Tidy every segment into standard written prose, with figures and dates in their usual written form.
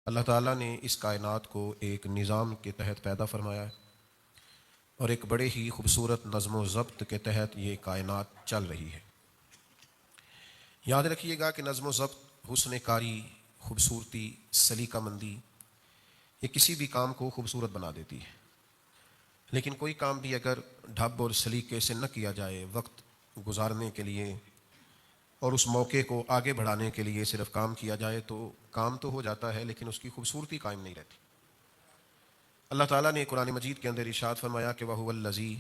اللہ تعالیٰ نے اس کائنات کو ایک نظام کے تحت پیدا فرمایا ہے اور ایک بڑے ہی خوبصورت نظم و ضبط کے تحت یہ کائنات چل رہی ہے۔ یاد رکھیے گا کہ نظم و ضبط، حسن کاری، خوبصورتی، سلیقہ مندی یہ کسی بھی کام کو خوبصورت بنا دیتی ہے، لیکن کوئی کام بھی اگر ڈھب اور سلیقے سے نہ کیا جائے، وقت گزارنے کے لیے اور اس موقع کو آگے بڑھانے کے لیے صرف کام کیا جائے تو کام تو ہو جاتا ہے لیکن اس کی خوبصورتی قائم نہیں رہتی۔ اللہ تعالیٰ نے قرآن مجید کے اندر ارشاد فرمایا کہ وَهُوَ الَّذِي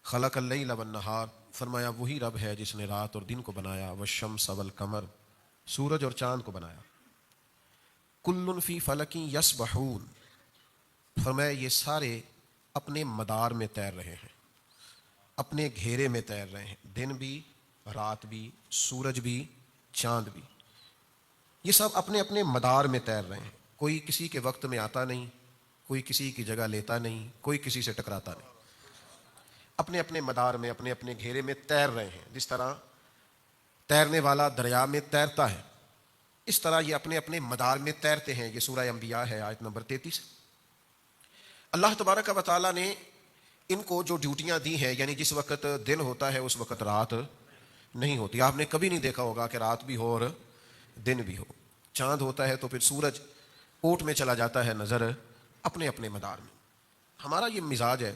خَلَقَ اللَّيْلَ وَالنَّهَارَ، فرمایا وہی رب ہے جس نے رات اور دن کو بنایا، وَالشَّمْسَ وَالْقَمَرَ، سورج اور چاند کو بنایا، كُلٌّ فِي فَلَكٍ يَسْبَحُونَ، فرمایا یہ سارے اپنے مدار میں تیر رہے ہیں، اپنے گھیرے میں تیر رہے ہیں، دن بھی، رات بھی، سورج بھی، چاند بھی، یہ سب اپنے اپنے مدار میں تیر رہے ہیں، کوئی کسی کے وقت میں آتا نہیں، کوئی کسی کی جگہ لیتا نہیں، کوئی کسی سے ٹکراتا نہیں، اپنے اپنے مدار میں، اپنے اپنے گھیرے میں تیر رہے ہیں۔ جس طرح تیرنے والا دریا میں تیرتا ہے، اس طرح یہ اپنے اپنے مدار میں تیرتے ہیں۔ یہ سورہ انبیاء ہے، آیت نمبر 33۔ اللہ تبارک و تعالیٰ نے ان کو جو ڈیوٹیاں دی ہیں، یعنی جس وقت دن ہوتا ہے اس وقت رات نہیں ہوتی، آپ نے کبھی نہیں دیکھا ہوگا کہ رات بھی ہو اور دن بھی ہو، چاند ہوتا ہے تو پھر سورج اوٹ میں چلا جاتا ہے نظر، اپنے اپنے مدار میں۔ ہمارا یہ مزاج ہے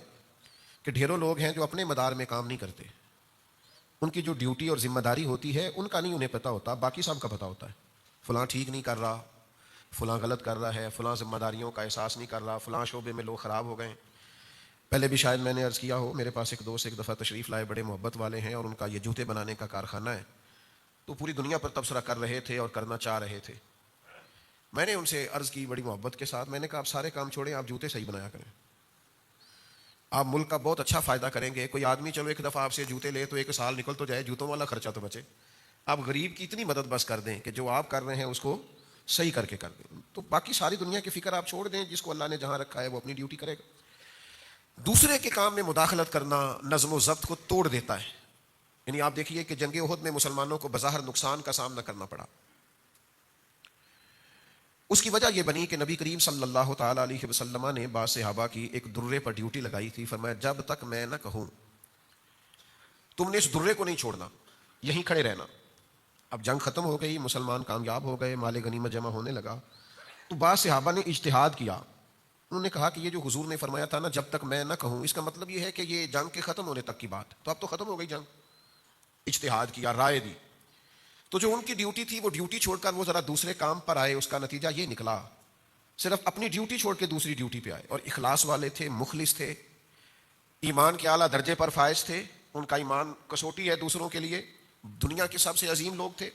کہ ڈھیروں لوگ ہیں جو اپنے مدار میں کام نہیں کرتے، ان کی جو ڈیوٹی اور ذمہ داری ہوتی ہے ان کا نہیں انہیں پتہ ہوتا، باقی سب کا پتہ ہوتا ہے۔ فلاں ٹھیک نہیں کر رہا، فلاں غلط کر رہا ہے، فلاں ذمہ داریوں کا احساس نہیں کر رہا، فلاں شعبے میں لوگ خراب ہو گئے۔ پہلے بھی شاید میں نے عرض کیا ہو، میرے پاس ایک دوست ایک دفعہ تشریف لائے، بڑے محبت والے ہیں اور ان کا یہ جوتے بنانے کا کارخانہ ہے، تو پوری دنیا پر تبصرہ کر رہے تھے اور کرنا چاہ رہے تھے۔ میں نے ان سے عرض کی بڑی محبت کے ساتھ، میں نے کہا آپ سارے کام چھوڑیں، آپ جوتے صحیح بنایا کریں، آپ ملک کا بہت اچھا فائدہ کریں گے۔ کوئی آدمی چلو ایک دفعہ آپ سے جوتے لے تو ایک سال نکل تو جائے، جوتوں والا خرچہ تو بچے، آپ غریب کی اتنی مدد بس کر دیں کہ جو آپ کر رہے ہیں اس کو صحیح کر کے کر دیں، تو باقی ساری دنیا کی فکر آپ چھوڑ دیں، جس کو اللہ نے جہاں رکھا ہے وہ اپنی ڈیوٹی کرے گا۔ دوسرے کے کام میں مداخلت کرنا نظم و ضبط کو توڑ دیتا ہے۔ یعنی آپ دیکھیے کہ جنگ احد میں مسلمانوں کو بظاہر نقصان کا سامنا کرنا پڑا، اس کی وجہ یہ بنی کہ نبی کریم صلی اللہ تعالیٰ علیہ وسلم نے بعض صحابہ کی ایک درے پر ڈیوٹی لگائی تھی، فرمایا جب تک میں نہ کہوں تم نے اس درے کو نہیں چھوڑنا، یہیں کھڑے رہنا۔ اب جنگ ختم ہو گئی، مسلمان کامیاب ہو گئے، مال غنیمت جمع ہونے لگا، تو بعض صحابہ نے اجتہاد کیا، انہوں نے کہا کہ یہ جو حضور نے فرمایا تھا نا جب تک میں نہ کہوں، اس کا مطلب یہ ہے کہ یہ جنگ کے ختم ہونے تک کی بات، تو اب تو ختم ہو گئی جنگ۔ اجتہاد کیا، رائے دی، تو جو ان کی ڈیوٹی تھی وہ ڈیوٹی چھوڑ کر وہ ذرا دوسرے کام پر آئے، اس کا نتیجہ یہ نکلا صرف اپنی ڈیوٹی چھوڑ کے دوسری ڈیوٹی پہ آئے، اور اخلاص والے تھے، مخلص تھے، ایمان کے اعلیٰ درجے پر فائز تھے، ان کا ایمان کسوٹی ہے دوسروں کے لیے، دنیا کے سب سے عظیم لوگ تھے،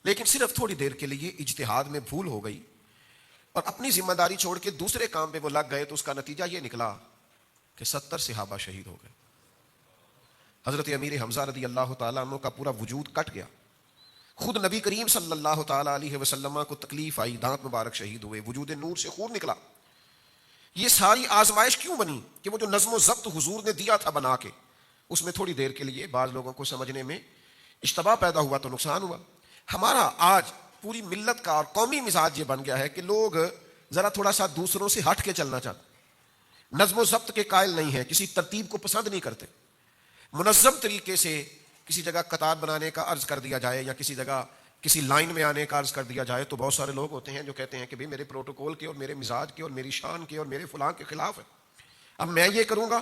لیکن صرف تھوڑی دیر کے لیے اجتہاد میں بھول ہو گئی اور اپنی ذمہ داری چھوڑ کے دوسرے کام پہ وہ لگ گئے، تو اس کا نتیجہ یہ نکلا کہ 70 صحابہ شہید ہو گئے۔ حضرت امیر حمزہ رضی اللہ تعالیٰ عنہ کا پورا وجود کٹ گیا، خود نبی کریم صلی اللہ تعالیٰ علیہ وسلم کو تکلیف آئی، دانت مبارک شہید ہوئے، وجود نور سے خون نکلا۔ یہ ساری آزمائش کیوں بنی کہ وہ جو نظم و ضبط حضور نے دیا تھا بنا کے، اس میں تھوڑی دیر کے لیے بعض لوگوں کو سمجھنے میں اشتباہ پیدا ہوا تو نقصان ہوا۔ ہمارا آج پوری ملت کا اور قومی مزاج یہ بن گیا ہے کہ لوگ ذرا تھوڑا سا دوسروں سے ہٹ کے چلنا چاہتے، نظم و ضبط کے قائل نہیں ہیں، کسی ترتیب کو پسند نہیں کرتے۔ منظم طریقے سے کسی جگہ قطار بنانے کا عرض کر دیا جائے یا کسی جگہ کسی لائن میں آنے کا عرض کر دیا جائے تو بہت سارے لوگ ہوتے ہیں جو کہتے ہیں کہ بھئی میرے پروٹوکول کے اور میرے مزاج کے اور میری شان کے اور میرے فلاں کے خلاف ہے، اب میں یہ کروں گا۔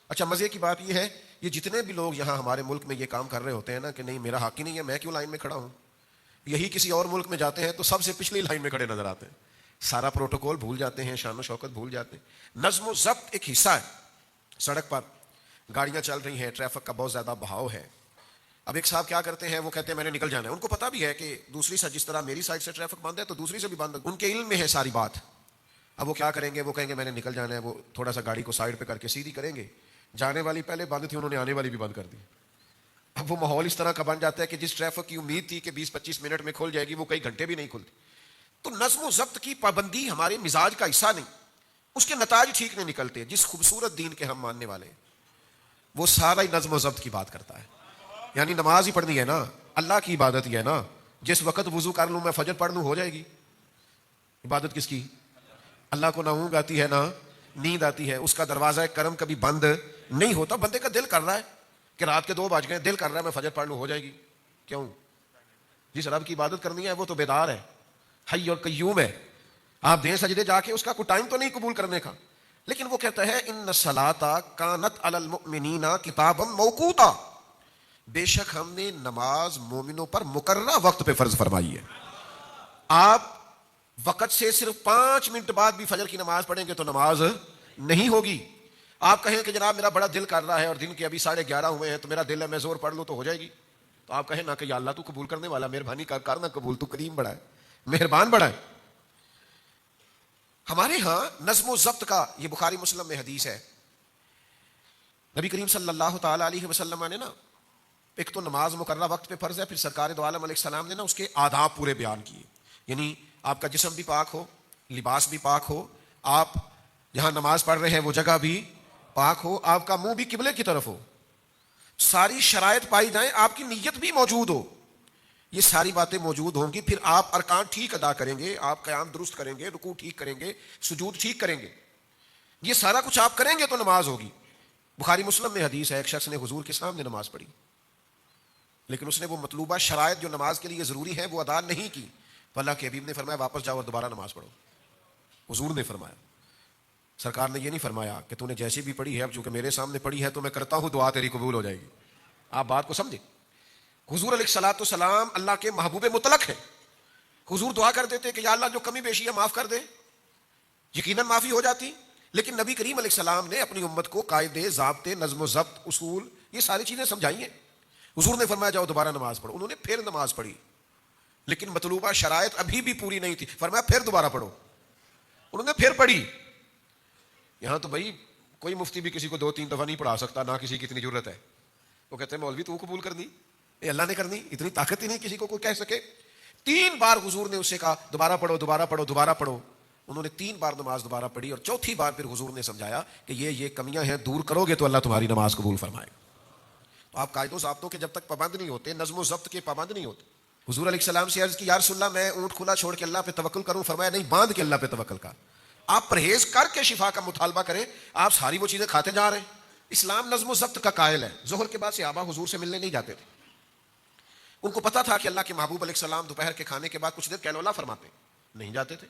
اچھا مزے کی بات یہ ہے، یہ جتنے بھی لوگ یہاں ہمارے ملک میں یہ کام کر رہے ہوتے ہیں نا کہ نہیں میرا حق ہی نہیں ہے، میں کیوں لائن میں کھڑا ہوں، یہی کسی اور ملک میں جاتے ہیں تو سب سے پچھلی لائن میں کھڑے نظر آتے ہیں، سارا پروٹوکول بھول جاتے ہیں، شان و شوکت بھول جاتے ہیں۔ نظم و ضبط ایک حصہ ہے۔ سڑک پر گاڑیاں چل رہی ہیں، ٹریفک کا بہت زیادہ بہاؤ ہے، اب ایک صاحب کیا کرتے ہیں، وہ کہتے ہیں میں نے نکل جانا ہے، ان کو پتا بھی ہے کہ دوسری سائڈ جس طرح میری سائڈ سے ٹریفک بند ہے تو دوسری سے بھی بند ہے، ان کے علم میں ہے ساری بات۔ اب وہ کیا کریں گے، وہ کہیں گے میں نے نکل جانا ہے، وہ تھوڑا سا گاڑی کو سائڈ پہ کر کے سیدھی کریں گے، جانے والی پہلے بند تھی انہوں نے آنے والی بھی بند کر دی۔ اب وہ ماحول اس طرح کا بن جاتا ہے کہ جس ٹریفک کی امید تھی کہ 20-25 منٹ میں کھل جائے گی وہ کئی گھنٹے بھی نہیں کھلتی۔ تو نظم و ضبط کی پابندی ہمارے مزاج کا حصہ نہیں، اس کے نتائج ٹھیک نہیں نکلتے۔ جس خوبصورت دین کے ہم ماننے والے ہیں وہ سارا ہی نظم و ضبط کی بات کرتا ہے، یعنی نماز ہی پڑھنی ہے نا، اللہ کی عبادت ہی ہے نا، جس وقت وضو کر لوں میں فجر پڑھ لوں ہو جائے گی، عبادت کس کی؟ اللہ کو نہ اونگ آتی ہے نہ نیند آتی ہے، اس کا دروازہ کرم کبھی بند نہیں ہوتا. بندے کا دل کر رہا ہے کہ رات کے 2 بج گئے، دل کر رہا ہے میں فجر پڑھ لوں، ہو جائے گی. کیوں؟ جس رب کی عبادت کرنی ہے وہ تو بیدار ہے، حی اور قیوم ہے. آپ دیں سجدے جا کے، اس کا کوئی ٹائم تو نہیں قبول کرنے کا، لیکن وہ کہتا ہے ان الصلاۃ کانت علی المؤمنین کتابا موقوتا، بے شک ہم نے نماز مومنوں پر مقررہ وقت پہ فرض فرمائی ہے. آپ وقت سے صرف 5 منٹ بعد بھی فجر کی نماز پڑھیں گے تو نماز نہیں ہوگی. آپ کہیں کہ جناب میرا بڑا دل کر رہا ہے اور دن کے ابھی 11:30 ہوئے ہیں تو میرا دل ہے میں زور پڑھ لوں تو ہو جائے گی، تو آپ کہیں نہ کہ یا اللہ تو قبول کرنے والا، مہربانی کر نہ قبول، تو کریم بڑا ہے، مہربان بڑا ہے. ہمارے ہاں نظم و ضبط کا، یہ بخاری مسلم میں حدیث ہے، نبی کریم صلی اللہ تعالی علیہ وسلم نے نا، ایک تو نماز مقررہ وقت پہ فرض ہے، پھر سرکار دو عالم علیہ السلام نے نا اس کے آداب پورے بیان کیے. یعنی آپ کا جسم بھی پاک ہو، لباس بھی پاک ہو، آپ جہاں نماز پڑھ رہے ہیں وہ جگہ بھی پاک ہو، آپ کا منہ بھی قبلے کی طرف ہو، ساری شرائط پائی جائیں، آپ کی نیت بھی موجود ہو. یہ ساری باتیں موجود ہوں گی، پھر آپ ارکان ٹھیک ادا کریں گے، آپ قیام درست کریں گے، رکوع ٹھیک کریں گے، سجود ٹھیک کریں گے، یہ سارا کچھ آپ کریں گے تو نماز ہوگی. بخاری مسلم میں حدیث ہے، ایک شخص نے حضور کے سامنے نماز پڑھی، لیکن اس نے وہ مطلوبہ شرائط جو نماز کے لیے ضروری ہے وہ ادا نہیں کی. اللہ کے حبیب نے فرمایا واپس جاؤ اور دوبارہ نماز پڑھو. حضور نے فرمایا، سرکار نے یہ نہیں فرمایا کہ تو نے جیسی بھی پڑھی ہے، اب چونکہ میرے سامنے پڑھی ہے تو میں کرتا ہوں دعا تیری قبول ہو جائے گی. آپ بات کو سمجھیں. حضور علیہ الصلوۃ والسلام اللہ کے محبوب مطلق ہے. حضور دعا کر دیتے کہ یا اللہ جو کمی بیشی ہے معاف کر دے، یقیناً معافی ہو جاتی. لیکن نبی کریم علیہ السلام نے اپنی امت کو قاعدے، ضابطے، نظم و ضبط، اصول، یہ ساری چیزیں سمجھائی ہیں. حضور نے فرمایا جاؤ دوبارہ نماز پڑھو، انہوں نے پھر نماز پڑھی، لیکن مطلوبہ شرائط ابھی بھی پوری نہیں تھی. فرمایا پھر دوبارہ پڑھو، انہوں نے پھر پڑھی. یہاں تو بھائی کوئی مفتی بھی کسی کو 2-3 دفعہ نہیں پڑھا سکتا، نہ کسی کی اتنی ضرورت ہے. وہ کہتے ہیں مولوی تو قبول کرنی، اے اللہ نے کرنی، اتنی طاقت ہی نہیں کسی کو کوئی کہہ سکے. 3 بار حضور نے اسے کہا دوبارہ پڑھو، دوبارہ پڑھو، دوبارہ پڑھو. انہوں نے 3 بار نماز دوبارہ پڑھی، اور چوتھی بار پھر حضور نے سمجھایا کہ یہ کمیاں ہیں، دور کرو گے تو اللہ تمہاری نماز قبول فرمائے. تو آپ قاعدوں ضابطوں کے جب تک پابند نہیں ہوتے، نظم و ضبط کے پابند نہیں ہوتے. حضور علیہ السلام سے عرض کی یا رسول اللہ میں اونٹ کھلا چھوڑ کے اللہ پہ توکل کروں؟ فرمایا نہیں، باندھ کے اللہ پہ توکل کر. آپ پرہیز کر کے شفا کا مطالبہ کریں، آپ ساری وہ چیزیں کھاتے جا رہے ہیں. اسلام نظم و ضبط کا قائل ہے. ظہر کے بعد صحابہ حضور سے ملنے نہیں جاتے تھے، ان کو پتا تھا کہ اللہ کے محبوب علیہ السلام دوپہر کے کھانے کے بعد کچھ دیر کیلولا فرماتے، نہیں جاتے تھے.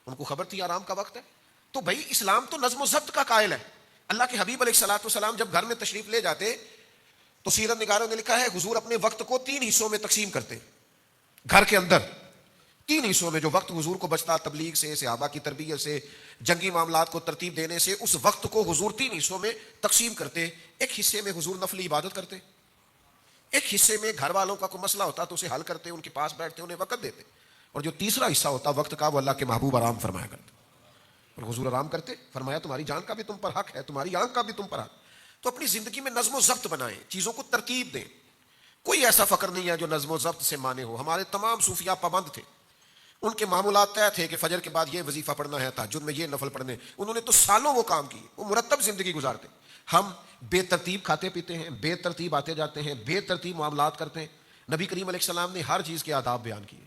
ان کو خبر تھی آرام کا وقت ہے. تو بھائی اسلام تو نظم و ضبط کا قائل ہے. اللہ کے حبیب علیہ الصلوۃ والسلام جب گھر میں تشریف لے جاتے تو سیرت نگاروں نے لکھا ہے حضور اپنے وقت کو 3 حصوں میں تقسیم کرتے. گھر کے اندر 3 حصوں میں جو وقت حضور کو بچتا، تبلیغ سے، صحابہ کی تربیت سے، جنگی معاملات کو ترتیب دینے سے، اس وقت کو حضور 3 حصوں میں تقسیم کرتے. ایک حصے میں حضور نفلی عبادت کرتے، ایک حصے میں گھر والوں کا کوئی مسئلہ ہوتا تو اسے حل کرتے، ان کے پاس بیٹھتے، انہیں وقت دیتے، اور جو تیسرا حصہ ہوتا وقت کا وہ اللہ کے محبوب آرام فرمایا کرتے. اور حضور آرام کرتے. فرمایا تمہاری جان کا بھی تم پر حق ہے، تمہاری آنکھ کا بھی تم پر حق. تو اپنی زندگی میں نظم و ضبط بنائیں، چیزوں کو ترتیب دیں. کوئی ایسا فقر نہیں ہے جو نظم و ضبط سے مانے ہو. ہمارے تمام صوفیاء پابند تھے، ان کے معمولات طے تھے کہ فجر کے بعد یہ وظیفہ پڑھنا ہے، تہجد میں یہ نفل پڑھنے. انہوں نے تو سالوں وہ کام کیے، وہ مرتب زندگی گزارتے. ہم بے ترتیب کھاتے پیتے ہیں، بے ترتیب آتے جاتے ہیں، بے ترتیب معاملات کرتے ہیں. نبی کریم علیہ السلام نے ہر چیز کے آداب بیان کیے.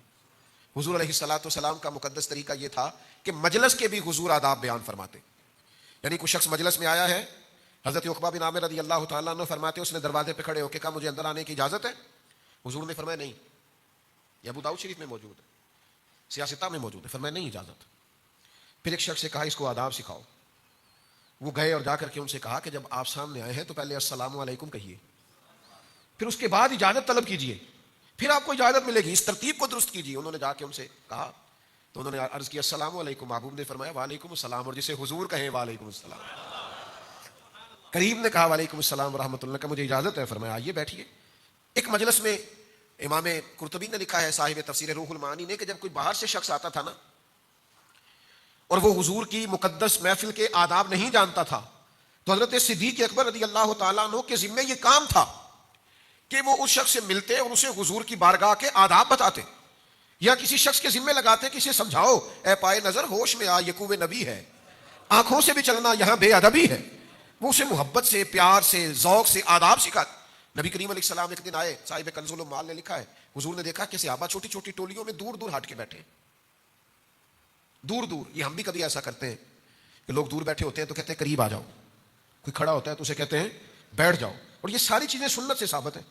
حضور علیہ الصلوۃ والسلام کا مقدس طریقہ یہ تھا کہ مجلس کے بھی حضور آداب بیان فرماتے. یعنی کوئی شخص مجلس میں آیا ہے، حضرت عقبہ بن عامر رضی اللہ تعالیٰ عنہ فرماتے اس نے دروازے پہ کھڑے ہو کے کہا مجھے اندر آنے کی اجازت ہے؟ حضور نے فرمایا نہیں. یہ ابو داؤد شریف میں موجود ہے، سیاستہ میں موجود ہے. فرمایا نہیں اجازت. پھر ایک شخص سے کہا اس کو آداب سکھاؤ. وہ گئے اور جا کر کے ان سے کہا کہ جب آپ سامنے آئے ہیں تو پہلے السلام علیکم کہیے، پھر اس کے بعد اجازت طلب کیجیے، پھر آپ کو اجازت ملے گی. اس ترتیب کو درست کیجیے. انہوں نے جا کے ان سے کہا تو انہوں نے عرض کیا السلام علیکم. محبوب نے فرمایا وعلیکم السلام، اور جسے حضور کہیں وعلیکم السلام. کریم نے کہا وعلیکم السلام ورحمۃ اللہ، کا مجھے اجازت ہے. فرمایا آئیے بیٹھیے. ایک مجلس میں امام قرطبی نے لکھا ہے صاحب تفسیر روح المعانی نے کہ جب کوئی باہر سے شخص آتا تھا نا اور وہ حضور کی مقدس محفل کے آداب نہیں جانتا تھا تو حضرت صدیق اکبر رضی اللہ تعالیٰ عنہ کے ذمے یہ کام تھا کہ وہ اس شخص سے ملتے اور اسے حضور کی بارگاہ کے آداب بتاتے، یا کسی شخص کے ذمے لگاتے کہ اسے سمجھاؤ اے پائے نظر ہوش میں آ، یہ کوے نبی ہے، آنکھوں سے بھی چلنا یہاں بے ادبی ہے. وہ اسے محبت سے، پیار سے، ذوق سے آداب سکھاتے. نبی کریم علیہ السلام ایک دن آئے، صاحب کنز المال نے لکھا ہے حضور نے دیکھا کہ صحابہ چھوٹی چھوٹی ٹولیوں میں دور دور ہٹ کے بیٹھے. دور دور. یہ ہم بھی کبھی ایسا کرتے ہیں کہ لوگ دور بیٹھے ہوتے ہیں تو کہتے ہیں قریب آ جاؤ, کوئی کھڑا ہوتا ہے تو اسے کہتے ہیں بیٹھ جاؤ. اور یہ ساری چیزیں سنت سے ثابت ہیں.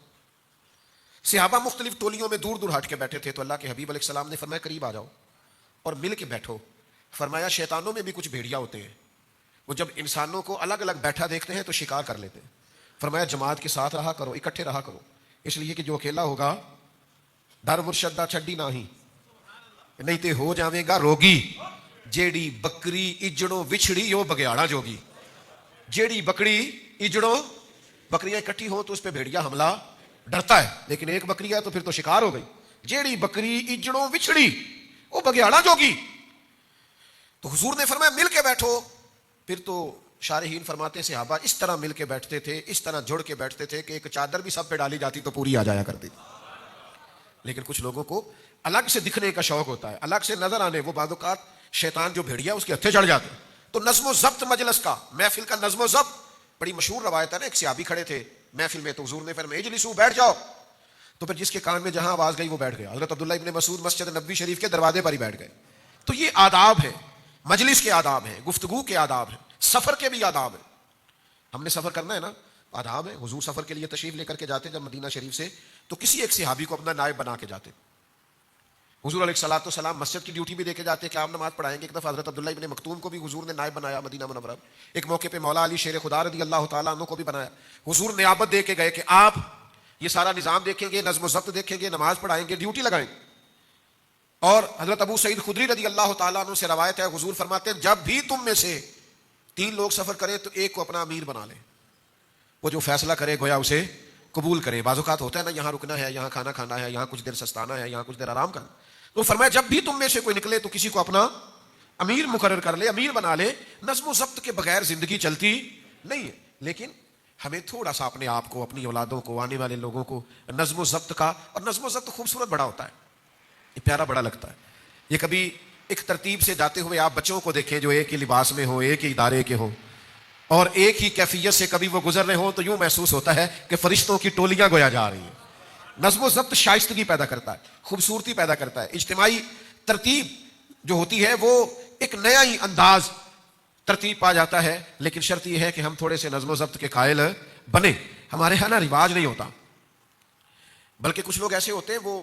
صحابہ مختلف ٹولیوں میں دور دور ہٹ کے بیٹھے تھے تو اللہ کے حبیب علیہ السلام نے فرمایا قریب آ جاؤ اور مل کے بیٹھو. فرمایا شیطانوں میں بھی کچھ بھیڑیا ہوتے ہیں, وہ جب انسانوں کو الگ الگ بیٹھا دیکھتے ہیں تو شکار کر لیتے ہیں. فرمایا جماعت کے ساتھ رہا کرو, اکٹھے رہا کرو, اس لیے کہ جو اکیلا ہوگا ڈر مرشدہ چھڈی نہیں, نہیں تے ہو جاوے گا روگی. جیڑی بکری اجڑوں وچھڑی یو بگیاڑا جوگی. جیڑی بکری اجڑوں, بکریاں اکٹھی ہوں تو اس پہ بھیڑیا حملہ ڈرتا ہے, لیکن ایک بکری ہے تو پھر تو شکار ہو گئی. جیڑی بکری اجڑوں وچھڑی وہ بگیاڑا جوگی. تو حضور نے فرمایا مل کے بیٹھو. پھر تو شارحین فرماتے ہیں صحابہ اس طرح مل کے بیٹھتے تھے, اس طرح جڑ کے بیٹھتے تھے کہ ایک چادر بھی سب پہ ڈالی جاتی تو پوری آ جایا کرتی. لیکن کچھ لوگوں کو الگ سے دکھنے کا شوق ہوتا ہے, الگ سے نظر آنے. وہ بعض اوقات شیطان جو بھیڑیا اس کے ہتھے چڑھ جاتے. تو نظم و ضبط مجلس کا, محفل کا نظم و ضبط بڑی مشہور روایت ہے نا. ایک صحابی کھڑے تھے محفل میں تو حضور نے فرمایا اجلسو, بیٹھ جاؤ. تو پھر جس کے کان میں جہاں آواز گئی وہ بیٹھ گیا. حضرت عبداللہ ابن مسعود مسجد نبوی شریف کے دروازے پر ہی بیٹھ گئے. تو یہ آداب ہے, مجلس کے آداب ہیں, گفتگو کے آداب ہیں, سفر کے بھی آداب ہیں. ہم نے سفر کرنا ہے نا, آداب ہے. حضور سفر کے لیے تشریف لے کر کے جاتے جب مدینہ شریف سے تو کسی ایک صحابی کو اپنا نائب بنا کے جاتے. حضور علیہ الصلوۃ والسلام مسجد کی ڈیوٹی بھی دے کے جاتے کہ آپ نماز پڑھائیں گے. ایک دفعہ حضرت عبداللہ ابن مکتوم کو بھی حضور نے نائب بنایا مدینہ منورہ. ایک موقع پہ مولا علی شیر خدا رضی اللہ تعالیٰ عنہ کو بھی بنایا. حضور نیابت دے کے گئے کہ آپ یہ سارا نظام دیکھیں گے, نظم و ضبط دیکھیں گے, نماز پڑھائیں گے, ڈیوٹی لگائیں گے. اور حضرت ابو سعید خدری رضی اللہ تعالیٰ عنہ سے روایت ہے, حضور فرماتے ہیں جب بھی تم میں سے 3 لوگ سفر کریں تو ایک کو اپنا امیر بنا لیں, وہ جو فیصلہ کرے گویا اسے قبول کرے. بعض اوقات ہوتا ہے نا یہاں رکنا ہے, یہاں کھانا کھانا ہے, یہاں کچھ دیر سستانا ہے, یہاں کچھ دیر آرام کرنا. تو فرمایا جب بھی تم میں سے کوئی نکلے تو کسی کو اپنا امیر مقرر کر لے, امیر بنا لے. نظم و ضبط کے بغیر زندگی چلتی نہیں ہے. لیکن ہمیں تھوڑا سا اپنے آپ کو, اپنی اولادوں کو, آنے والے لوگوں کو نظم و ضبط کا, اور نظم و ضبط خوبصورت بڑا ہوتا ہے, یہ پیارا بڑا لگتا ہے. یہ کبھی ایک ترتیب سے جاتے ہوئے آپ بچوں کو دیکھیں جو ایک ہی لباس میں ہوں, ایک ہی ادارے کے ہوں, اور ایک ہی کیفیت سے کبھی وہ گزر رہے ہوں تو یوں محسوس ہوتا ہے کہ فرشتوں کی ٹولیاں گویا جا رہی ہیں. نظم و ضبط شائستگی پیدا کرتا ہے, خوبصورتی پیدا کرتا ہے. اجتماعی ترتیب جو ہوتی ہے وہ ایک نیا ہی انداز ترتیب پا جاتا ہے. لیکن شرط یہ ہے کہ ہم تھوڑے سے نظم و ضبط کے قائل بنے. ہمارے ہاں نا رواج نہیں ہوتا, بلکہ کچھ لوگ ایسے ہوتے ہیں وہ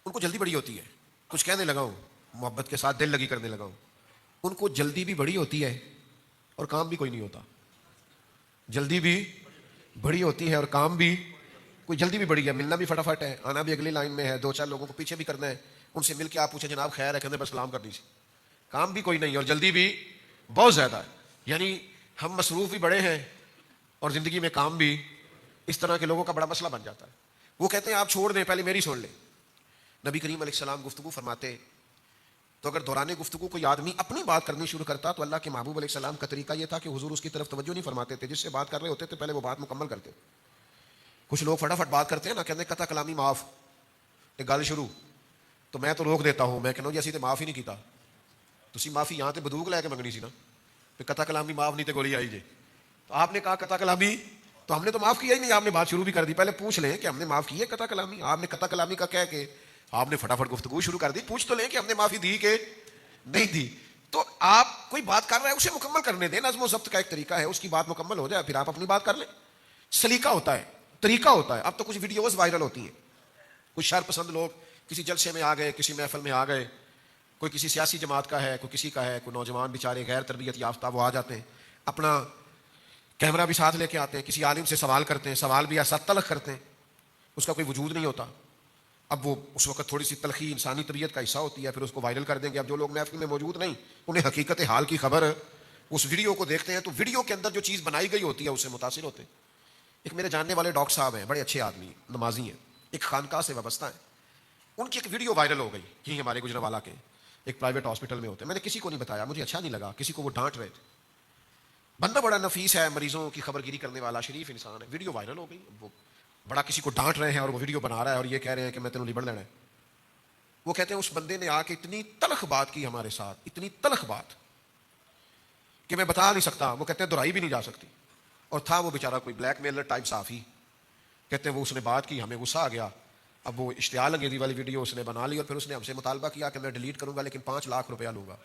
ان کو جلدی بڑی ہوتی ہے. کچھ کہنے لگا ہوں, محبت کے ساتھ دل لگی کرنے لگا ہوں, ان کو جلدی بھی بڑی ہوتی ہے اور کام بھی کوئی نہیں ہوتا. جلدی بھی بڑی ہوتی ہے اور کام بھی کوئی, جلدی بھی بڑی ہے, ملنا بھی فٹافٹ ہے, آنا بھی اگلی لائن میں ہے, 2-4 لوگوں کو پیچھے بھی کرنا ہے, ان سے مل کے آپ پوچھیں جناب خیر ہے, کہتے بس سلام کر دیجیے. کام بھی کوئی نہیں اور جلدی بھی بہت زیادہ ہے. یعنی ہم مصروف بھی بڑے ہیں اور زندگی میں کام بھی. اس طرح کے لوگوں کا بڑا مسئلہ بن جاتا ہے. وہ کہتے ہیں آپ چھوڑ دیں, پہلے میری سن لیں. نبی کریم علیہ السلام گفتگو فرماتے تو اگر دوران گفتگو کوئی آدمی اپنی بات کرنی شروع کرتا تو اللہ کے محبوب علیہ السلام کا طریقہ یہ تھا کہ حضور اس کی طرف توجہ نہیں فرماتے تھے. جس سے بات کر رہے ہوتے تھے پہلے وہ بات مکمل کرتے. کچھ لوگ فٹافٹ بات کرتے ہیں نا, کہتے ہیں قطع کلامی معاف, ایک گل شروع تو میں تو روک دیتا ہوں, میں کہنا جی اسی تے معاف ہی نہیں کیتا, تسی معافی یہاں تے بندوق لے کے منگنی سی نا, پھر قطع کلامی معاف نہیں تے گولی آئی جے. تو آپ نے کہا قطع کلامی, تو ہم نے تو معاف کیا ہی نہیں, آپ نے بات شروع بھی کر دی. پہلے پوچھ لیں کہ ہم نے معاف کی ہے قطع کلامی. آپ نے قطع کلامی کا کہہ کے آپ نے فٹافٹ گفتگو شروع کر دی. پوچھ تو لیں کہ ہم نے معافی دی کہ نہیں دی. تو آپ کوئی بات کر رہے ہیں اسے مکمل کرنے دیں. نظم و ضبط کا ایک طریقہ ہے, اس کی بات مکمل ہو جائے پھر آپ اپنی بات کر لیں. سلیقہ ہوتا ہے, طریقہ ہوتا ہے. اب تو کچھ ویڈیوز وائرل ہوتی ہیں, کچھ شر پسند لوگ کسی جلسے میں آ گئے, کسی محفل میں آ گئے, کوئی کسی سیاسی جماعت کا ہے, کوئی کسی کا ہے, کوئی نوجوان بیچارے غیر تربیت یافتہ وہ آ جاتے ہیں, اپنا کیمرہ بھی ساتھ لے کے آتے ہیں, کسی عالم سے سوال کرتے ہیں, سوال بھی ایسا تلخ کرتے ہیں اس کا کوئی وجود نہیں ہوتا. اب وہ اس وقت تھوڑی سی تلخی انسانی طبیعت کا حصہ ہوتی ہے, پھر اس کو وائرل کر دیں گے. اب جو لوگ محفل میں موجود نہیں انہیں حقیقت حال کی خبر اس ویڈیو کو دیکھتے ہیں تو ویڈیو کے اندر جو چیز بنائی گئی ہوتی ہے اس سے متاثر ہوتے ہیں. ایک میرے جاننے والے ڈاکٹر صاحب ہیں, بڑے اچھے آدمی, نمازی ہیں, ایک خانقاہ سے وابستہ ہیں. ان کی ایک ویڈیو وائرل ہو گئی کہ ہمارے گجرانوالہ کے ایک پرائیویٹ ہاسپٹل میں ہوتے ہیں. میں نے کسی کو نہیں بتایا, مجھے اچھا نہیں لگا, کسی کو وہ ڈانٹ رہے تھے. بندہ بڑا نفیس ہے, مریضوں کی خبر گیری کرنے والا شریف انسان ہے. ویڈیو وائرل ہو گئی, وہ بڑا کسی کو ڈانٹ رہے ہیں اور وہ ویڈیو بنا رہا ہے اور یہ کہہ رہے ہیں کہ میں تینوں لبڑ لینا ہے. وہ کہتے ہیں اس بندے نے آ کے اتنی تلخ بات کی ہمارے ساتھ, اتنی تلخ بات کہ میں بتا نہیں سکتا. وہ کہتے ہیں دہرائی بھی نہیں جا سکتی. اور تھا وہ بیچارہ کوئی بلیک میلر ٹائپ صحافی. کہتے ہیں وہ اس نے بات کی, ہمیں غصہ آ گیا, اب وہ اشتعال انگیزی والی ویڈیو اس نے بنا لی اور پھر اس نے ہم سے مطالبہ کیا کہ میں ڈیلیٹ کروں گا لیکن 5 لاکھ روپیہ لوں گا.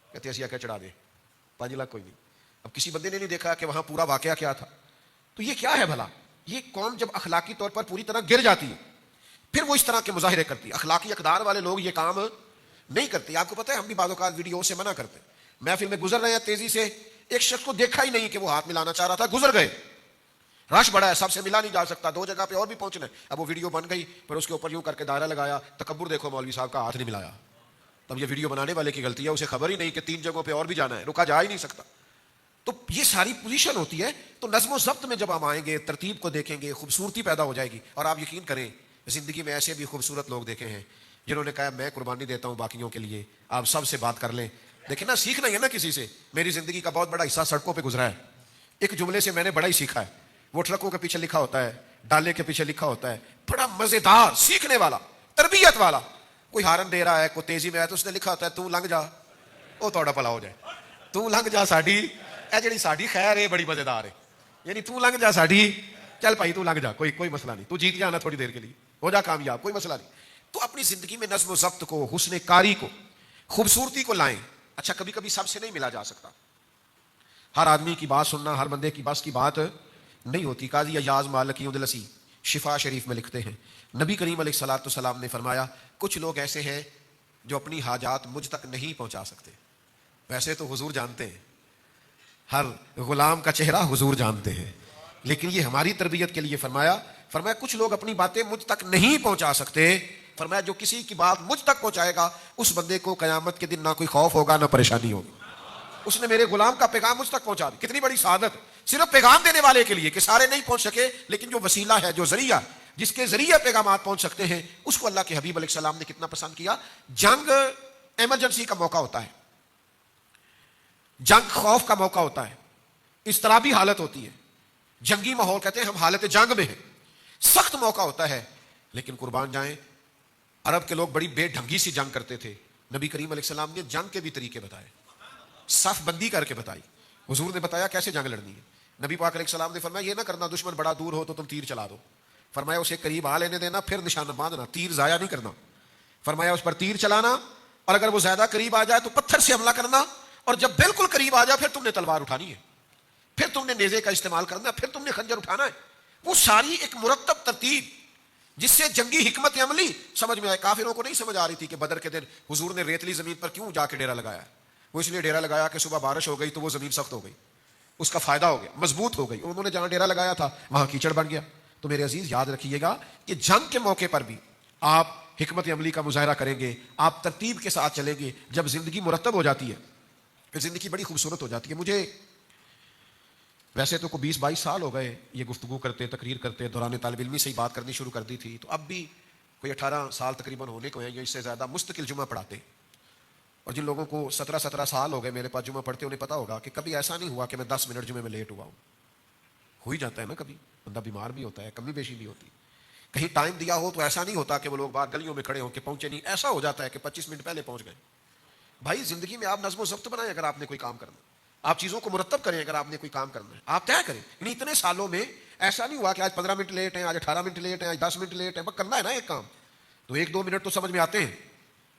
کہتے ایسی کیا چڑھا دے 5 لاکھ کوئی نہیں. اب کسی بندے نے نہیں دیکھا کہ وہاں پورا واقعہ کیا تھا. تو یہ کیا ہے بھلا؟ یہ قوم جب اخلاقی طور پر پوری طرح گر جاتی ہے پھر وہ اس طرح کے مظاہرے کرتی ہے. اخلاقی اقدار والے لوگ یہ کام نہیں کرتے. آپ کو پتہ ہے ہم بھی بعض اوقات ویڈیو سے منع کرتے ہیں. محفل میں گزر رہے ہیں تیزی سے, ایک شخص کو دیکھا ہی نہیں کہ وہ ہاتھ ملانا چاہ رہا تھا, گزر گئے. رش بڑا ہے, سب سے ملا نہیں جا سکتا, 2 جگہ پہ اور بھی پہنچنا ہے. اب وہ ویڈیو بن گئی, پھر اس کے اوپر یوں کر کے دائرہ لگایا, تکبر دیکھو مولوی صاحب کا ہاتھ نہیں ملایا. تب یہ ویڈیو بنانے والے کی غلطی ہے, اسے خبر ہی نہیں کہ 3 جگہوں پہ اور بھی جانا ہے, رکا جا ہی نہیں سکتا. تو یہ ساری پوزیشن ہوتی ہے. تو نظم و ضبط میں جب ہم آئیں گے, ترتیب کو دیکھیں گے, خوبصورتی پیدا ہو جائے گی. اور آپ یقین کریں زندگی میں ایسے بھی خوبصورت لوگ دیکھے ہیں جنہوں نے کہا میں قربانی دیتا ہوں باقیوں کے لیے, آپ سب سے بات کر لیں. دیکھیں نا, سیکھنا ہی ہے نا کسی سے. میری زندگی کا بہت بڑا حصہ سڑکوں پہ گزرا ہے. ایک جملے سے میں نے بڑا ہی سیکھا ہے. وہ ٹرکوں کے پیچھے لکھا ہوتا ہے, ڈالے کے پیچھے لکھا ہوتا ہے, بڑا مزیدار, سیکھنے والا, تربیت والا. کوئی ہارن دے رہا ہے, کوئی تیزی میں ہے, تو اس نے لکھا ہوتا ہے تو لنگ جا, وہ تھوڑا بھلا ہو جائے. تو لنگ جا ساڈی, اے جڑی ساڈی خیر ہے بڑی مزیدار ہے. یعنی تو لنگ جا ساڈی, چل بھائی تو لنگ جا, کوئی مسئلہ نہیں, تو جیت جانا تھوڑی دیر کے لیے, ہو جا کامیاب, کوئی مسئلہ نہیں. تو اپنی زندگی میں نظم و ضبط کو, حسن کاری کو, خوبصورتی کو لائیں. اچھا کبھی کبھی سب سے نہیں ملا جا سکتا. ہر آدمی کی بات سننا ہر بندے کی بس کی بات نہیں ہوتی. قاضی ایاز مالکی اندلسی شفا شریف میں لکھتے ہیں, نبی کریم علیہ الصلوۃ والسلام نے فرمایا کچھ لوگ ایسے ہیں جو اپنی حاجات مجھ تک نہیں پہنچا سکتے. ویسے تو حضور جانتے ہیں, ہر غلام کا چہرہ حضور جانتے ہیں, لیکن یہ ہماری تربیت کے لیے فرمایا کچھ لوگ اپنی باتیں مجھ تک نہیں پہنچا سکتے. فرمایا جو کسی کی بات مجھ تک پہنچائے گا اس بندے کو قیامت کے دن نہ کوئی خوف ہوگا نہ پریشانی ہوگی. اس نے میرے غلام کا پیغام مجھ تک پہنچا دیا. کتنی بڑی سعادت, صرف پیغام دینے والے کے لیے, کہ سارے نہیں پہنچ سکے لیکن جو وسیلہ ہے, جو ذریعہ, جس کے ذریعے پیغامات پہنچ سکتے ہیں, اس کو اللہ کے حبیب علیہ السلام نے کتنا پسند کیا. جنگ ایمرجنسی کا موقع ہوتا ہے, جنگ خوف کا موقع ہوتا ہے, اضطرابی حالت ہوتی ہے, جنگی ماحول, کہتے ہیں ہم حالت جنگ میں ہیں, سخت موقع ہوتا ہے. لیکن قربان جائیں عرب کے لوگ بڑی بے ڈھنگی سی جنگ کرتے تھے. نبی کریم علیہ السلام نے جنگ کے بھی طریقے بتائے, صف بندی کر کے بتائی. حضور نے بتایا کیسے جنگ لڑنی ہے. نبی پاک علیہ السلام نے فرمایا یہ نہ کرنا دشمن بڑا دور ہو تو تم تیر چلا دو. فرمایا اسے قریب آ لینے دینا, پھر نشانہ باندھنا, تیر ضائع نہیں کرنا. فرمایا اس پر تیر چلانا, اور اگر وہ زیادہ قریب آ جائے تو پتھر سے حملہ کرنا, اور جب بالکل قریب آ جائے پھر تم نے تلوار اٹھانی ہے, پھر تم نے نیزے کا استعمال کرنا ہے, پھر تم نے خنجر اٹھانا ہے. وہ ساری ایک مرتب ترتیب جس سے جنگی حکمت عملی سمجھ میں آئے. کافروں کو نہیں سمجھ آ رہی تھی کہ بدر کے دن حضور نے ریتلی زمین پر کیوں جا کے ڈیرا لگایا. وہ اس لیے ڈیرا لگایا کہ صبح بارش ہو گئی تو وہ زمین سخت ہو گئی, اس کا فائدہ ہو گیا, مضبوط ہو گئی. انہوں نے جہاں ڈیرا لگایا تھا وہاں کیچڑ بن گیا. تو میرے عزیز یاد رکھیے گا کہ جنگ کے موقع پر بھی آپ حکمت عملی کا مظاہرہ کریں گے, آپ ترتیب کے ساتھ چلیں گے. جب زندگی مرتب ہو جاتی ہے پھر زندگی بڑی خوبصورت ہو جاتی ہے. مجھے ویسے تو کوئی 20-22 سال ہو گئے یہ گفتگو کرتے, تقریر کرتے, دوران طالب علمی سے ہی بات کرنی شروع کر دی تھی, تو اب بھی کوئی 18 سال تقریباً ہونے کو ہیں یا اس سے زیادہ مستقل جمعہ پڑھاتے. اور جن لوگوں کو 17 سال ہو گئے میرے پاس جمعہ پڑھتے, انہیں پتا ہوگا کہ کبھی ایسا نہیں ہوا کہ میں 10 منٹ جمعے میں لیٹ ہوا ہوں. ہو ہی جاتا ہے نا, کبھی بندہ بیمار بھی ہوتا ہے, کمی بیشی بھی ہوتی. کہیں ٹائم دیا ہو تو ایسا نہیں ہوتا کہ وہ لوگ باہر گلیوں میں کھڑے ہو کے پہنچے نہیں. ایسا ہو جاتا ہے کہ 25 منٹ پہلے پہنچ گئے. بھائی زندگی میں آپ نظم و ضبط بنائیں اگر آپ نے کوئی کام کرنا, آپ چیزوں کو مرتب کریں اگر آپ نے کوئی کام کرنا ہے, آپ طے کریں. یعنی اتنے سالوں میں ایسا نہیں ہوا کہ آج 15 منٹ لیٹ ہیں, آج 18 منٹ لیٹ ہیں, آج 10 منٹ لیٹ ہیں. بس کرنا ہے نا ایک کام, تو 1-2 منٹ تو سمجھ میں آتے ہیں.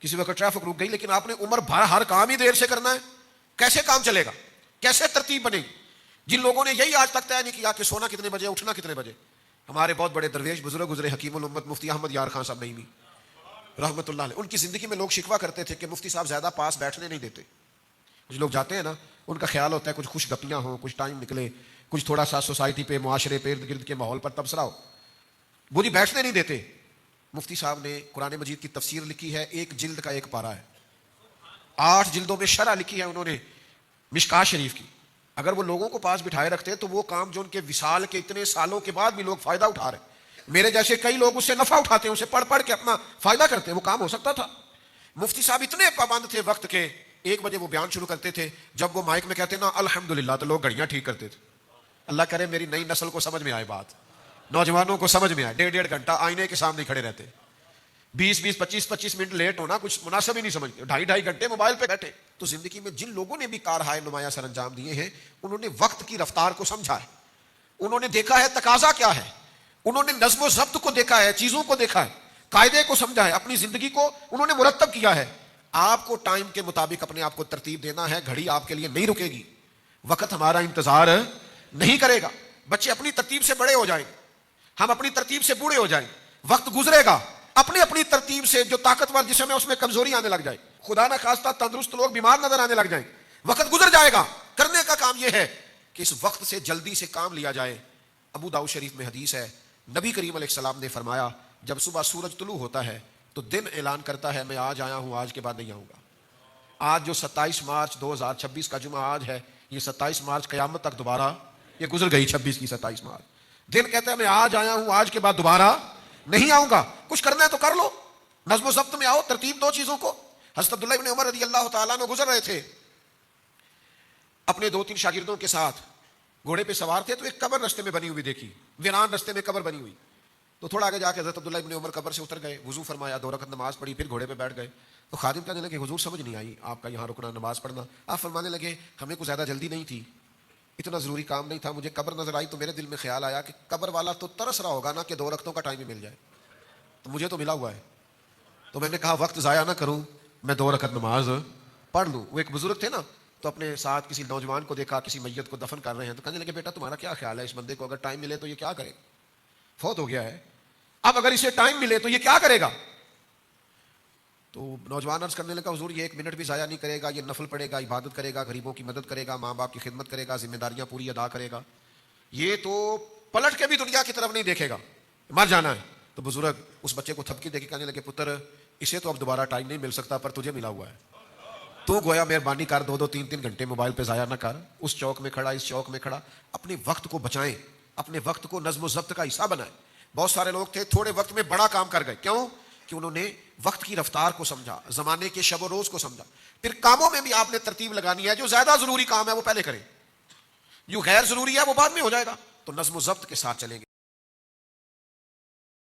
کسی وقت ٹریفک رک گئی, لیکن آپ نے عمر بھر ہر کام ہی دیر سے کرنا ہے. کیسے کام چلے گا, کیسے ترتیب بنے گی؟ جن لوگوں نے یہی آج تک طے نہیں کیا کہ سونا کتنے بجے, اٹھنا کتنے بجے. ہمارے بہت بڑے درویش بزرگ گزرے, حکیم الامت مفتی احمد یار خان صاحب نعیمی رحمۃ اللہ علیہ, ان کی زندگی میں لوگ شکوہ کرتے تھے کہ مفتی صاحب زیادہ پاس بیٹھنے نہیں دیتے. کچھ لوگ جاتے ہیں نا, ان کا خیال ہوتا ہے کچھ خوش گپیاں ہوں, کچھ ٹائم نکلے, کچھ تھوڑا سا سوسائٹی پہ, معاشرے پہ, ارد گرد کے ماحول پر تبصرہ ہو. وہ نہیں بیٹھنے نہیں دیتے. مفتی صاحب نے قرآن مجید کی تفسیر لکھی ہے, 1 جلد کا 1 پارہ ہے. 8 جلدوں میں شرح لکھی ہے انہوں نے مشکاۃ شریف کی. اگر وہ لوگوں کو پاس بٹھائے رکھتے تو وہ کام جو ان کے وصال کے اتنے سالوں کے بعد بھی لوگ فائدہ اٹھا رہے ہیں, میرے جیسے کئی لوگ اس سے نفع اٹھاتے ہیں, اسے پڑھ پڑھ کے اپنا فائدہ کرتے ہیں, وہ کام ہو سکتا تھا. مفتی صاحب اتنے پابند تھے وقت کے, 1 بجے وہ بیان شروع کرتے تھے, جب وہ مائک میں کہتے نا الحمدللہ تو لوگ گھڑیاں ٹھیک کرتے تھے. اللہ کرے میری نئی نسل کو سمجھ میں آئے بات, نوجوانوں کو سمجھ میں آئے. 1.5 گھنٹہ آئینے کے سامنے کھڑے رہتے, 20-20 25-25 منٹ لیٹ ہونا کچھ مناسب ہی نہیں سمجھتے, 2.5 گھنٹے موبائل پہ بیٹھے. تو زندگی میں جن لوگوں نے بھی کارہائے نمایاں سر انجام دیے ہیں, انہوں نے وقت کی رفتار کو سمجھا ہے, انہوں نے دیکھا ہے تقاضا کیا ہے, انہوں نے نظم و ضبط کو دیکھا ہے، چیزوں کو دیکھا ہے، قاعدے کو سمجھا ہے، اپنی زندگی کو انہوں نے مرتب کیا ہے. آپ کو ٹائم کے مطابق اپنے آپ کو ترتیب دینا ہے. گھڑی آپ کے لیے نہیں رکے گی، وقت ہمارا انتظار نہیں کرے گا. بچے اپنی ترتیب سے بڑے ہو جائیں، ہم اپنی ترتیب سے بوڑھے ہو جائیں، وقت گزرے گا، اپنی ترتیب سے جو طاقتور جسم ہے اس میں کمزوری آنے لگ جائے، خدا نہ خواستہ تندرست لوگ بیمار نظر آنے لگ جائیں. وقت گزر جائے گا. کرنے کا کام یہ ہے کہ اس وقت سے جلدی سے کام لیا جائے. ابو داؤد شریف میں حدیث ہے، نبی کریم علیہ السلام نے فرمایا جب صبح سورج طلوع ہوتا ہے تو دن اعلان کرتا ہے میں آج آیا ہوں، آج کے بعد نہیں آؤں گا. آج جو 27 مارچ 2026 کا جمعہ آج ہے، یہ 27 مارچ قیامت تک دوبارہ یہ گزر گئی. 26 کی 27 مارچ دن کہتا ہے میں آج آیا ہوں، آج کے بعد دوبارہ نہیں آؤں گا. کچھ کرنا ہے تو کر لو، نظم و ضبط میں آؤ، ترتیب دو چیزوں کو. حضرت عبداللہ ابن عمر رضی اللہ تعالیٰ عنہ گزر رہے تھے اپنے 2-3 شاگردوں کے ساتھ، گھوڑے پہ سوار تھے تو ایک قبر رستے میں بنی ہوئی دیکھی، ویران رستے میں قبر بنی ہوئی. تو تھوڑا آگے جا کے حضرت عبداللہ ابن عمر قبر سے اتر گئے، وضو فرمایا، 2 رکعت نماز پڑھی، پھر گھوڑے پہ بیٹھ گئے. تو خادم کہنے لگے حضور سمجھ نہیں آئی آپ کا یہاں رکنا نماز پڑھنا. آپ فرمانے لگے ہمیں کوئی زیادہ جلدی نہیں تھی، اتنا ضروری کام نہیں تھا. مجھے قبر نظر آئی تو میرے دل میں خیال آیا کہ قبر والا تو ترس رہا ہوگا نا کہ 2 رکعتوں کا ٹائم ہی مل جائے، تو مجھے تو ملا ہوا ہے. تو میں نے کہا وقت ضائع نہ کروں، میں 2 رکعت نماز پڑھ لوں. وہ ایک بزرگ تھے نا، تو اپنے ساتھ کسی نوجوان کو دیکھا کسی میت کو دفن کر رہے ہیں، تو کہنے لگے بیٹا تمہارا کیا خیال ہے اس بندے کو اگر ٹائم ملے تو یہ کیا کرے؟ فوت ہو گیا ہے، اب اگر اسے ٹائم ملے تو یہ کیا کرے گا؟ تو نوجوان عرض کرنے لگا حضور یہ 1 منٹ بھی ضائع نہیں کرے گا، یہ نفل پڑھے گا، عبادت کرے گا، غریبوں کی مدد کرے گا، ماں باپ کی خدمت کرے گا، ذمہ داریاں پوری ادا کرے گا، یہ تو پلٹ کے بھی دنیا کی طرف نہیں دیکھے گا، مر جانا ہے. تو بزرگ اس بچے کو تھپکی دے کے کہنے لگے پتر اسے تو اب دوبارہ ٹائم نہیں مل سکتا پر تجھے ملا ہوا ہے، تو گویا مہربانی کر 2-2 3-3 گھنٹے موبائل پہ ضائع نہ کر، اس چوک میں کھڑا اس چوک میں کھڑا. اپنے وقت کو بچائیں، اپنے وقت کو نظم و ضبط کا حصہ بنائیں. بہت سارے لوگ تھے تھوڑے وقت میں بڑا کام کر گئے، کیوں کہ انہوں نے وقت کی رفتار کو سمجھا، زمانے کے شب و روز کو سمجھا. پھر کاموں میں بھی آپ نے ترتیب لگانی ہے، جو زیادہ ضروری کام ہے وہ پہلے کریں، جو غیر ضروری ہے وہ بعد میں ہو جائے گا. تو نظم و ضبط کے ساتھ چلیں گے.